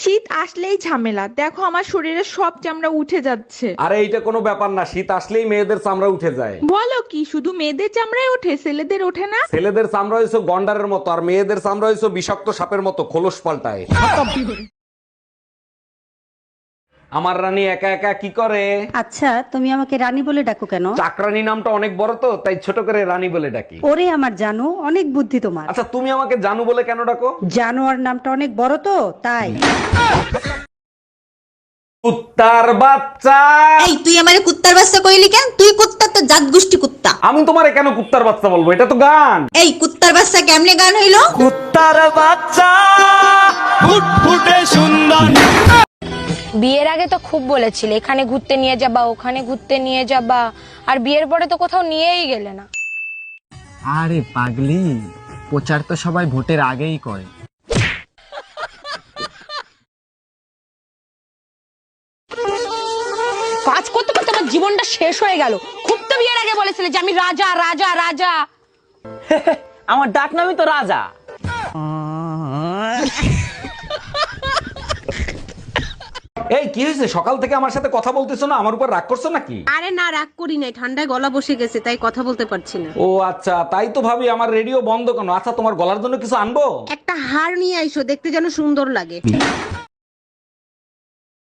শীত আসলেই ঝামেলা, দেখো আমার শরীরে সব চামড়া উঠে যাচ্ছে। আরে এইটা কোনো ব্যাপার না, শীত আসলেই মেয়েদের চামড়া উঠে যায়। বলো কি, শুধু মেয়েদের চামড়ায় ওঠে, ছেলেদের ওঠে না? ছেলেদের চামড়া হইছে গন্ডারের মতো, আর মেয়েদের চামড়া হইছে বিষাক্ত সাপের মতো, খোলস পাল্টায়। আমার রানী একা একা কি করে? আচ্ছা, তুমি আমাকে রানী বলে ডাকো কেন? চাকরানী নামটা অনেক বড় তো, তাই ছোট করে রানী বলে ডাকি। ওরে আমার জানো, অনেক বুদ্ধি তোমার। আচ্ছা, তুমি আমাকে জানু বলে কেন ডাকো? জানোয়ার নামটা অনেক বড় তো, তাই। কুত্তার বাচ্চা। এই তুই আমারে কুত্তার বাচ্চা কইলি কেন? তুই কুত্তা তো জাত গোষ্ঠী কুত্তা। আমি তোমারে কেন কুত্তার বাচ্চা বলবো? এটা তো গান। এই কুত্তার বাচ্চা কেমনে গান হইলো? কুত্তার বাচ্চা ফুটফুটে সুন্দর। বিয়ের আগে তো খুব বলেছিলে এখানে ঘুরতে নিয়ে যাবা, ওখানে ঘুরতে নিয়ে যাবা, আর বিয়ের পরে তো কোথাও নিয়েই গেলে না। আরে পাগলি, প্রচার তো সবাই ভোটের আগেই করে। কাজ করতে করতে আমার জীবনটা শেষ হয়ে গেল। খুব তো বিয়ের আগে বলেছিলে যে আমি রাজা রাজা রাজা। আমার ডাক নামই তো রাজা। এই কি হয়েছে? সকাল থেকে আমার সাথে কথা বলতেছো না, আমার উপর রাগ করছো নাকি? আরে না, রাগ করি নাই, ঠান্ডায় গলা বসে গেছে তাই কথা বলতে পারছি না। ও আচ্ছা, তাই তো ভাবি আমার রেডিও বন্ধ কেন। আচ্ছা, তোমার গলার জন্য কিছু আনবো? একটা হার নিয়ে আইসো, দেখতে যেন সুন্দর লাগে।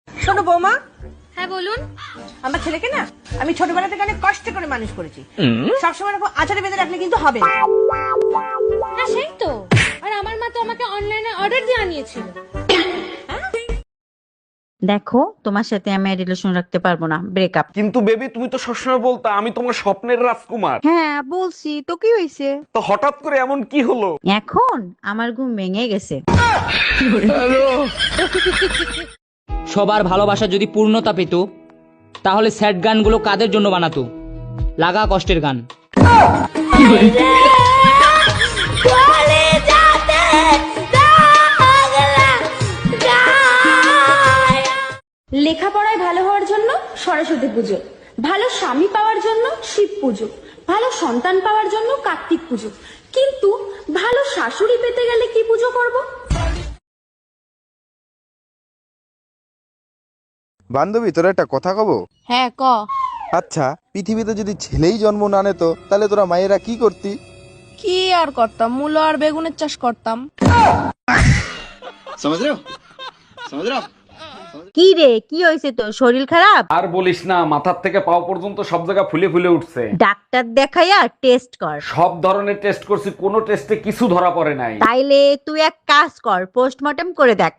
শোনো বৌমা, হ্যাঁ বলুন। আমার ছেলেকে না আমি ছোটবেলা থেকে অনেক কষ্ট করে মানুষ করেছি। সবসময় এরকম আচারে বেঁধে রাখলে কিন্তু হবে না। হ্যাঁ সেই তো। আর আমার মা তো আমাকে অনলাইনে অর্ডার দিয়ে আনিয়েছিল। দেখো, তোমার সাথে আমি রিলেশন রাখতে পারবো না, ব্রেকআপ। কিন্তু বেবি, তুমি তো সবসময় বলতা আমি তোমার স্বপ্নের রাজকুমার। হ্যাঁ বলছি তো, কি হয়েছে? তো হঠাৎ করে এমন কি হলো? এখন আমার ঘুম ভেঙে গেছে। সবার ভালোবাসা যদি পূর্ণতা পেত, তাহলে স্যাড গানগুলো কাদের জন্য বানাতো? লাগা কষ্টের গান। লেখাপড়ায় ভালো হওয়ার জন্য সরস্বতী পুজো, ভালো স্বামী পাওয়ার জন্য শিব পুজো, ভালো সন্তান পাওয়ার জন্য কার্তিক পুজো, কিন্তু ভালো শাশুড়ি পেতে গেলে কি পুজো করব? বান্ধবী, তোরা একটা কথা কব? হ্যাঁ ক। আচ্ছা, পৃথিবীতে যদি ছেলেই জন্ম না নিত তাহলে তোরা মায়েরা কি করতি? কি আর করতাম, মূলো আর বেগুনের চাষ করতাম। কি রে, কি হয়েছে তোর? শরীর খারাপ? আর বলিস না, মাথার থেকে পাও পর্যন্ত সব জায়গা ফুলে ফুলে উঠছে। ডাক্তার দেখাইয়া টেস্ট কর। সব ধরনের টেস্ট করছি, কোনো টেস্টে কিছু ধরা পড়ে নাই। তাইলে তুই এক কাজ কর, পোস্টমর্টম করে দেখ।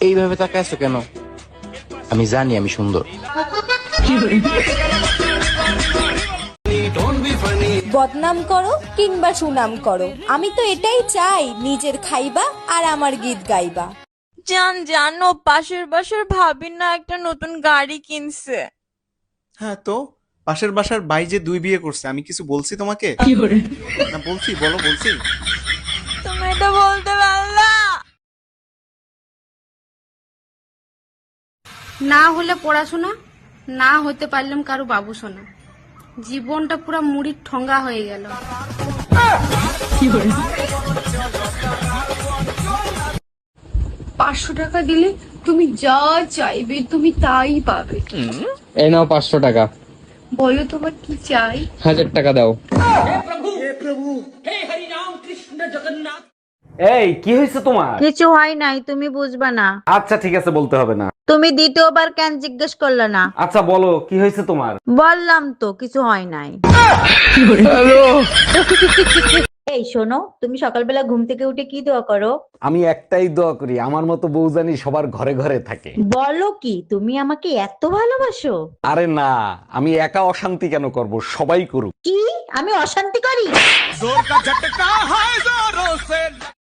এইভাবে তাকায় আছো কেন? আমি জানি আমি সুন্দর। বদনাম করো কিংবা সুনাম করো, আমি তো এটাই চাই, নিজের খাইবা আর আমার গীত গাইবা। জানো পাশের বাসার ভাবি না একটা নতুন গাড়ি কিনছে। হ্যাঁ, তো পাশের বাসার ভাই যে 2 বিয়ে করছে, আমি কিছু বলছি তোমাকে? না বলছি, বলো বলছি। তুমি এটা বলতে পারলা? না হলে পড়াশোনা, না হতে পারলাম কারো বাবু সোনা, জীবনটা পুরো মুড়ির ঠঙ্গা হয়ে গেল। 500 টাকা দিলে তুমি যা চাইবে তুমি তাই পাবে। এই নাও 500 টাকা। বলো তোমার কি চাই? 1000 টাকা দাও। এই কি হয়েছে তোমার? কিছু হয় নাই, তুমি বুঝবা না। আচ্ছা ঠিক আছে, বলতে হবে না। তুমি দ্বিতীয়বার কেন জিজ্ঞেস করলে না? আচ্ছা বলো, কি হয়েছে তোমার? বললাম তো কিছু হয় নাই। এই শোনো, তুমি সকালবেলা ঘুম থেকে উঠে কি দোয়া করো? আমি একটাই দোয়া করি, আমার মতো বউ জানি সবার ঘরে ঘরে থাকে। বলো কি, তুমি আমাকে এত ভালোবাসো? আরে না, আমি একা অশান্তি কেন করব, সবাই করুক। কি আমি অশান্তি করি?